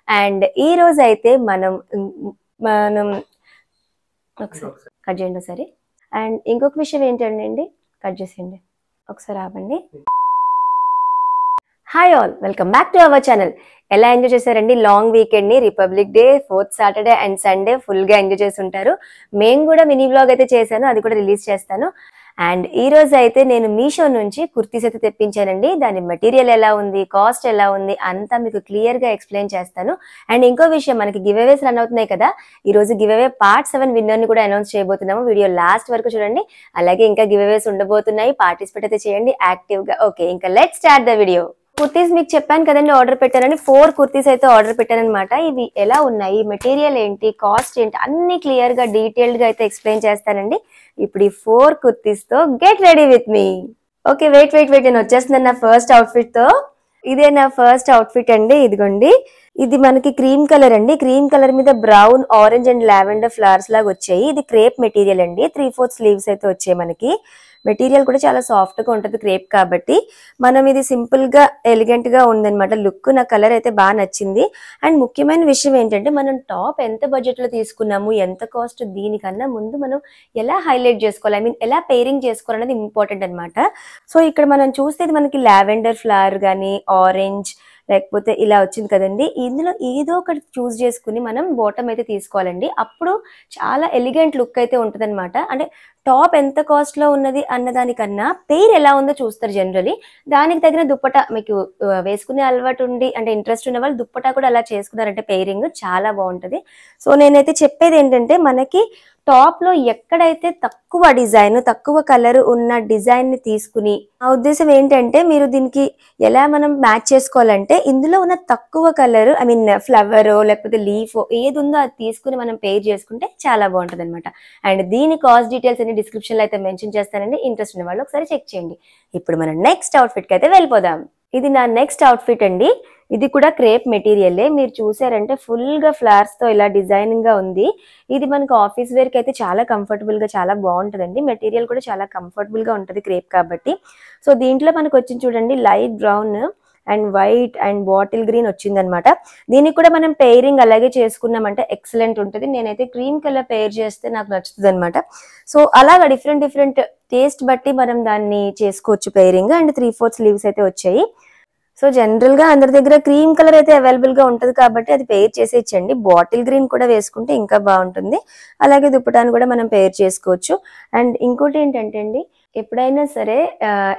And ఈ రోజు అయితే మనం మనం ఒకసారి కట్ చేయండి ఒకసారి. అండ్ ఇంకొక విషయం ఏంటండి, కట్ చేసేయండి ఒకసారి, ఆపండి. Hi all, welcome back to our channel. ఎలా ఎంజాయ్ చేశారండి లాంగ్ వీకెండ్ ని? Republic day, 4th Saturday and Sunday full గా ఎంజాయ్ చేసి ఉంటారు. మేము కూడా మినీ వ్లాగ్ అయితే చేశాను, అది కూడా రిలీజ్ చేస్తాను. అండ్ ఈ రోజు అయితే నేను మీషో నుంచి కుర్తీస్ అయితే తెప్పించానండి. దాని మెటీరియల్ ఎలా ఉంది, కాస్ట్ ఎలా ఉంది అంతా మీకు క్లియర్ గా ఎక్స్ప్లెయిన్ చేస్తాను. అండ్ ఇంకో విషయం, మనకి గివ్ అవేస్ రన్ అవుతున్నాయి కదా, ఈ రోజు గివ్ అవే పార్ట్ 7 విన్నర్ ని కూడా అనౌన్స్ చేయబోతున్నాము. వీడియో లాస్ట్ వరకు చూడండి. అలాగే ఇంకా గివ్ అవేస్ ఉండబోతున్నాయి, పార్టిసిపేట్ అయితే చేయండి యాక్టివ్ గా. ఓకే, ఇంకా let's start the video. Kurtis మీకు చెప్పాను కదండి, ఆర్డర్ పెట్టానని. 4 కుర్తీస్ అయితే ఆర్డర్ పెట్టాను అనమాట. ఇవి ఎలా ఉన్నాయి, మెటీరియల్ ఏంటి, కాస్ట్ ఏంటి, అన్ని క్లియర్ గా డీటెయిల్డ్ గా అయితే ఎక్స్ప్లెయిన్ చేస్తానండి. ఇప్పుడు ఈ 4 కుర్తీస్ తో get ready with me. Okay, wait నేను వచ్చేస్తున్నాను నా ఫస్ట్ అవుట్ఫిట్ తో. ఇదే నా ఫస్ట్ అవుట్ఫిట్ అండి, ఇదిగోండి. ఇది మనకి క్రీమ్ కలర్ అండి. క్రీమ్ కలర్ మీద brown, orange and lavender flowers లాగా వచ్చాయి. ఇది క్రేప్ మెటీరియల్ అండి. 3/4 స్లీవ్స్ అయితే వచ్చాయి మనకి. మెటీరియల్ కూడా చాలా సాఫ్ట్ గా ఉంటుంది క్రేప్ కాబట్టి. మనం ఇది సింపుల్ గా ఎలిగెంట్ గా ఉందన్నమాట లుక్. నా కలర్ అయితే బాగా నచ్చింది. అండ్ ముఖ్యమైన విషయం ఏంటంటే, మనం టాప్ ఎంత బడ్జెట్ లో తీసుకున్నాము, ఎంత కాస్ట్, దీనికన్నా ముందు మనం ఎలా హైలైట్ చేసుకోవాలి, ఐ మీన్ ఎలా పేరింగ్ చేసుకోవాలనేది ఇంపార్టెంట్ అనమాట. సో ఇక్కడ మనం చూస్తే మనకి లావెండర్ ఫ్లవర్ కానీ, ఆరెంజ్, లేకపోతే ఇలా వచ్చింది కదండి. ఇందులో ఏదో ఒకటి చూస్ చేసుకుని మనం బాటమ్ అయితే తీసుకోవాలండి. అప్పుడు చాలా ఎలిగెంట్ లుక్ అయితే ఉంటుంది అనమాట. అంటే టాప్ ఎంత కాస్ట్ లో ఉన్నది అన్నదానికన్నా పెయిర్ ఎలా ఉందో చూస్తారు జనరలీ. దానికి తగిన దుప్పటా మీకు వేసుకునే అలవాటు ఉండి, అంటే ఇంట్రెస్ట్ ఉన్న వాళ్ళు దుప్పటా కూడా అలా చేసుకున్నారంటే పెయిరింగ్ చాలా బాగుంటది. సో నేనైతే చెప్పేది ఏంటంటే, మనకి టాప్ లో ఎక్కడైతే తక్కువ డిజైన్, తక్కువ కలర్ ఉన్న డిజైన్ ని తీసుకుని, నా ఉద్దేశం ఏంటంటే మీరు దీనికి ఎలా మనం మ్యాచ్ చేసుకోవాలంటే, ఇందులో ఉన్న తక్కువ కలర్, ఐ మీన్ ఫ్లవర్ లేకపోతే లీఫ్ ఏది ఉందో అది తీసుకుని మనం పేర్ చేసుకుంటే చాలా బాగుంటది అనమాట. అండ్ దీని కాస్ట్ డీటెయిల్స్ అన్ని డిస్క్రిప్షన్ లో అయితే మెన్షన్ చేస్తానండి. ఇంట్రెస్ట్ ఉన్న వాళ్ళు ఒకసారి చెక్ చేయండి. ఇప్పుడు మనం నెక్స్ట్ అవుట్ఫిట్ కి అయితే వెళ్ళిపోదాం. ఇది నా నెక్స్ట్ అవుట్ఫిట్ అండి. ఇది కూడా క్రేప్ మెటీరియలే. మీరు చూసారంటే ఫుల్ గా ఫ్లవర్స్ తో ఇలా డిజైనింగ్ గా ఉంది. ఇది మనకు ఆఫీస్ వేర్ కి అయితే చాలా కంఫర్టబుల్ గా చాలా బాగుంటదండి. మెటీరియల్ కూడా చాలా కంఫర్టబుల్ గా ఉంటది క్రేప్ కాబట్టి. సో దీంట్లో మనకు వచ్చింది చూడండి, light brown and white and bottle green వచ్చిందనమాట. దీనికి కూడా మనం పెయిరింగ్ అలాగే చేసుకున్నామంటే ఎక్సలెంట్ ఉంటుంది. నేనైతే క్రీమ్ కలర్ పెయిర్ చేస్తే నాకు నచ్చుతుంది అనమాట. సో అలాగా డిఫరెంట్ టేస్ట్ బట్టి మనం దాన్ని చేసుకోవచ్చు పెయిరింగ్. అండ్ 3/4 స్లీవ్స్ అయితే వచ్చాయి. సో జనరల్ గా అందరి దగ్గర క్రీమ్ కలర్ అయితే అవైలబుల్ గా ఉంటది కాబట్టి అది పేర్ చేసేయచ్చండి. బాటిల్ గ్రీన్ కూడా వేసుకుంటే ఇంకా బాగుంటుంది. అలాగే దుప్పటాన్ని కూడా మనం పేర్ చేసుకోవచ్చు. అండ్ ఇంకోటి ఏంటంటే అండి, ఎప్పుడైనా సరే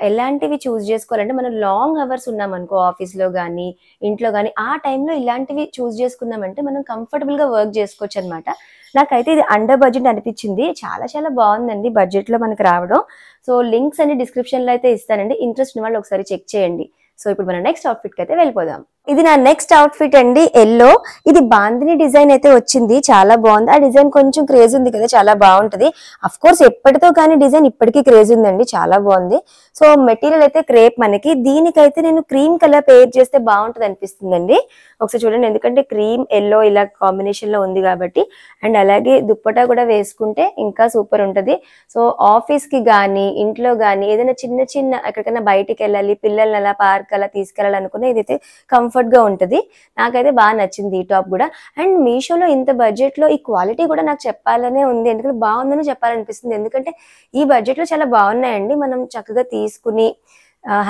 ఎలాంటివి చూస్ చేసుకోవాలంటే, మనం లాంగ్ అవర్స్ ఉన్నాం అనుకో ఆఫీస్ లో గానీ, ఇంట్లో గానీ, ఆ టైంలో ఇలాంటివి చూస్ చేసుకున్నామంటే మనం కంఫర్టబుల్ గా వర్క్ చేసుకోవచ్చు అనమాట. నాకైతే ఇది అండర్ బడ్జెట్ అనిపించింది. చాలా బాగుందండి బడ్జెట్ లో మనకి రావడం. సో లింక్స్ అన్ని డిస్క్రిప్షన్ లో అయితే ఇస్తానండి. ఇంట్రెస్ట్ ఉన్న వాళ్ళు ఒకసారి చెక్ చేయండి. సో ఇప్పుడు మనం నెక్స్ట్ అవుట్ఫిట్ కి అయితే వెళ్ళిపోదాం. ఇది నా నెక్స్ట్ అవుట్ఫిట్ అండి, ఎల్లో. ఇది బాందిని డిజైన్ అయితే వచ్చింది, చాలా బాగుంది. ఆ డిజైన్ కొంచెం క్రేజ్ ఉంది కదా, చాలా బాగుంటది. అఫ్ కోర్స్ ఎప్పటితో కానీ డిజైన్ ఇప్పటికీ క్రేజ్ ఉందండి, చాలా బాగుంది. సో మెటీరియల్ అయితే క్రేప్ మనకి. దీనికైతే నేను క్రీమ్ కలర్ పేర్ చేస్తే బాగుంటది అనిపిస్తుందండి. ఒకసారి చూడండి, ఎందుకంటే క్రీమ్ ఎల్లో ఇలా కాంబినేషన్ లో ఉంది కాబట్టి. అండ్ అలాగే దుప్పటా కూడా వేసుకుంటే ఇంకా సూపర్ ఉంటది. సో ఆఫీస్ కి గానీ, ఇంట్లో గానీ, ఏదైనా చిన్న ఎక్కడికైనా బయటికి వెళ్ళాలి, పిల్లల్ని అలా పార్క్ అలా తీసుకెళ్ళాలనుకునే ఇదైతే కంఫర్ట్ గా ఉంటది. నాకైతే బాగా నచ్చింది ఈ టాప్ కూడా. అండ్ మీషోలో ఇంత బడ్జెట్ లో ఈ క్వాలిటీ కూడా నాకు చెప్పాలనే ఉంది, ఎందుకంటే బాగుందని చెప్పాలనిపిస్తుంది. ఎందుకంటే ఈ బడ్జెట్ లో చాలా బాగున్నాయండి. మనం చక్కగా తీసుకుని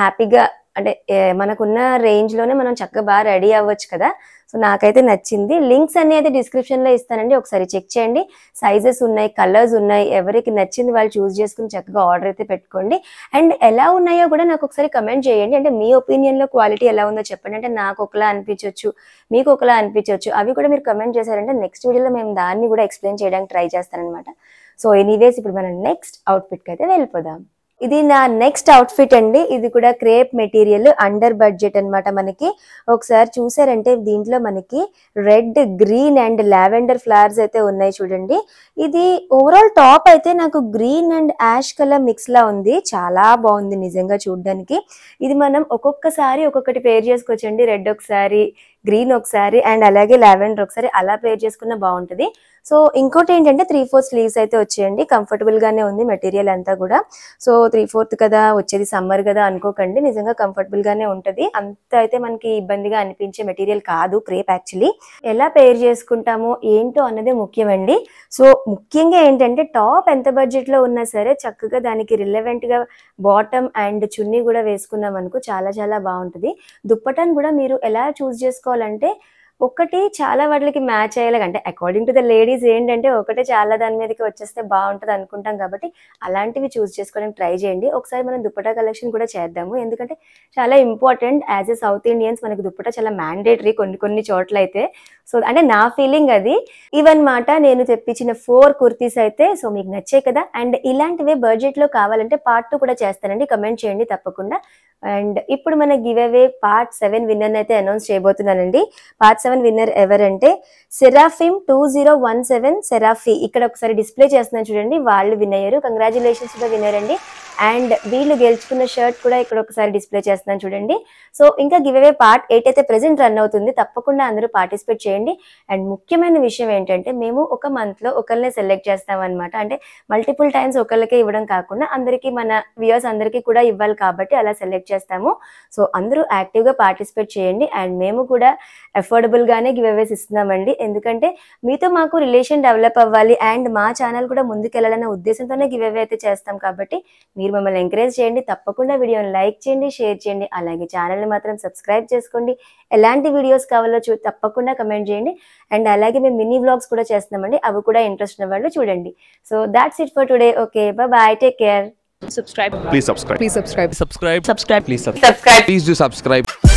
హ్యాపీగా, అంటే మనకున్న రేంజ్ లోనే మనం చక్కగా బాగా రెడీ అవ్వచ్చు కదా. సో నాకైతే నచ్చింది. లింక్స్ అన్ని అయితే డిస్క్రిప్షన్ లో ఇస్తానండి, ఒకసారి చెక్ చేయండి. సైజెస్ ఉన్నాయి, కలర్స్ ఉన్నాయి. ఎవరికి నచ్చింది వాళ్ళు చూస్ చేసుకుని చక్కగా ఆర్డర్ అయితే పెట్టుకోండి. అండ్ ఎలా ఉన్నాయో కూడా నాకు ఒకసారి కమెంట్ చేయండి. అంటే మీ ఒపీనియన్ లో క్వాలిటీ ఎలా ఉందో చెప్పండి. అంటే నాకు ఒకలా అనిపించవచ్చు, మీకు ఒకలా అనిపించవచ్చు. అవి కూడా మీరు కమెంట్ చేశారంటే నెక్స్ట్ వీడియోలో మేము దాన్ని కూడా ఎక్స్ప్లెయిన్ చేయడానికి ట్రై చేస్తానన్నమాట. సో ఎనీవేస్ ఇప్పుడు మనం నెక్స్ట్ అవుట్ఫిట్ కి అయితే వెళ్ళిపోదాం. ఇది నా నెక్స్ట్ అవుట్ఫిట్ అండి. ఇది కూడా క్రేప్ మెటీరియల్, అండర్ బడ్జెట్ అన్నమాట మనకి. ఒకసారి చూసారంటే దీంట్లో మనకి red, green and lavender flowers అయితే ఉన్నాయి చూడండి. ఇది ఓవరాల్ టాప్ అయితే నాకు green and ash colour mix లా ఉంది. చాలా బాగుంది నిజంగా చూడడానికి. ఇది మనం ఒక్కొక్కసారి ఒక్కొక్కటి పేర్ చేసుకోవచ్చండి. రెడ్ ఒకసారి, గ్రీన్ ఒకసారి అండ్ అలాగే లావెండర్ ఒకసారి అలా పేర్ చేసుకున్న బాగుంటుంది. సో ఇంకోటి ఏంటంటే 3/4 స్లీవ్స్ అయితే వచ్చేయండి. కంఫర్టబుల్ గానే ఉంది మెటీరియల్ అంతా కూడా. సో 3/4 కదా వచ్చేది, సమ్మర్ కదా అనుకోకండి, నిజంగా కంఫర్టబుల్ గానే ఉంటది. అంత అయితే మనకి ఇబ్బందిగా అనిపించే మెటీరియల్ కాదు క్రేప్. యాక్చువల్లీ ఎలా పేర్ చేసుకుంటామో ఏంటో అన్నదే ముఖ్యమండి. సో ముఖ్యంగా ఏంటంటే టాప్ ఎంత బడ్జెట్ లో ఉన్నా సరే చక్కగా దానికి రిలవెంట్ గా బాటమ్ అండ్ చున్నీ కూడా వేసుకున్నాం అనుకో చాలా చాలా బాగుంటుంది. దుప్పటాన్ని కూడా మీరు ఎలా చూస్ చేసుకోవాలంటే ఒకటి చాలా వాటికి మ్యాచ్ అయ్యేలాగా, అంటే అకార్డింగ్ టు ద లేడీస్ ఏంటంటే ఒకటే చాలా దాని మీదకి వచ్చేస్తే బాగుంటుంది అనుకుంటాం కాబట్టి అలాంటివి చూస్ చేసుకోవడానికి ట్రై చేయండి. ఒకసారి మనం దుప్పటా కలెక్షన్ కూడా చేద్దాము, ఎందుకంటే చాలా important. As a south Indians మనకి దుప్పటా చాలా మ్యాండేటరీ కొన్ని చోట్ల అయితే. సో అంటే నా ఫీలింగ్ అది. ఇవన్నమాట నేను తెప్పించిన 4 కుర్తీస్ అయితే. సో మీకు నచ్చాయి కదా. అండ్ ఇలాంటివే బడ్జెట్ లో కావాలంటే పార్ట్ 2 కూడా చేస్తానండి, కమెంట్ చేయండి తప్పకుండా. అండ్ ఇప్పుడు మన గివ్ అవే పార్ట్ 7 విన్నర్ అయితే అనౌన్స్ చేయబోతున్నానండి. పార్ట్ 7 విన్నర్ ఎవరంటే సెరాఫిమ్ 2017 సెరాఫీ. ఇక్కడ ఒకసారి డిస్ప్లే చేస్తున్నాను చూడండి, వాళ్ళు విన్ అయ్యారు. కంగ్రాచులేషన్స్ గా విన్నర్ అండి. అండ్ వీళ్ళు గెలుచుకున్న షర్ట్ కూడా ఇక్కడ ఒకసారి డిస్ప్లే చేస్తున్నాను చూడండి. సో ఇంకా గివ్ అవే పార్ట్ 8 అయితే ప్రెసెంట్ రన్ అవుతుంది, తప్పకుండా అందరూ పార్టిసిపేట్ చేయండి. అండ్ ముఖ్యమైన విషయం ఏంటంటే మేము ఒక మంత్ లో ఒకరినే సెలెక్ట్ చేస్తాం అనమాట. అంటే మల్టిపుల్ టైమ్స్ ఒకళ్ళకే ఇవ్వడం కాకుండా అందరికీ, మన వ్యూయర్స్ అందరికీ కూడా ఇవ్వాలి కాబట్టి అలా సెలెక్ట్ చేస్తాము. సో అందరూ యాక్టివ్ గా పార్టిసిపేట్ చేయండి. అండ్ మేము కూడా అఫోర్డబుల్ గానే గివ్ అవేస్ ఇస్తున్నామండి, ఎందుకంటే మీతో మాకు రిలేషన్ డెవలప్ అవ్వాలి అండ్ మా ఛానల్ కూడా ముందుకెళ్లాలనే ఉద్దేశంతోనే గివ్ అవే అయితే చేస్తాం. కాబట్టి మీరు మమ్మల్ని ఎంకరేజ్ చేయండి, తప్పకుండా వీడియోని లైక్ చేయండి, షేర్ చేయండి, అలాగే ఛానల్ని మాత్రం సబ్స్క్రైబ్ చేసుకోండి. ఎలాంటి వీడియోస్ కావాలో తప్పకుండా కమెంట్ చేయండి. అండ్ అలాగే మేము మినీ వ్లాగ్స్ కూడా చేస్తున్నామండి, అవి కూడా ఇంట్రెస్ట్ ఉన్న వాళ్ళు చూడండి. So that's it for today. Okay, bye, take care. Subscribe. Please subscribe. Please subscribe. Subscribe. Subscribe. Please subscribe. Please do subscribe.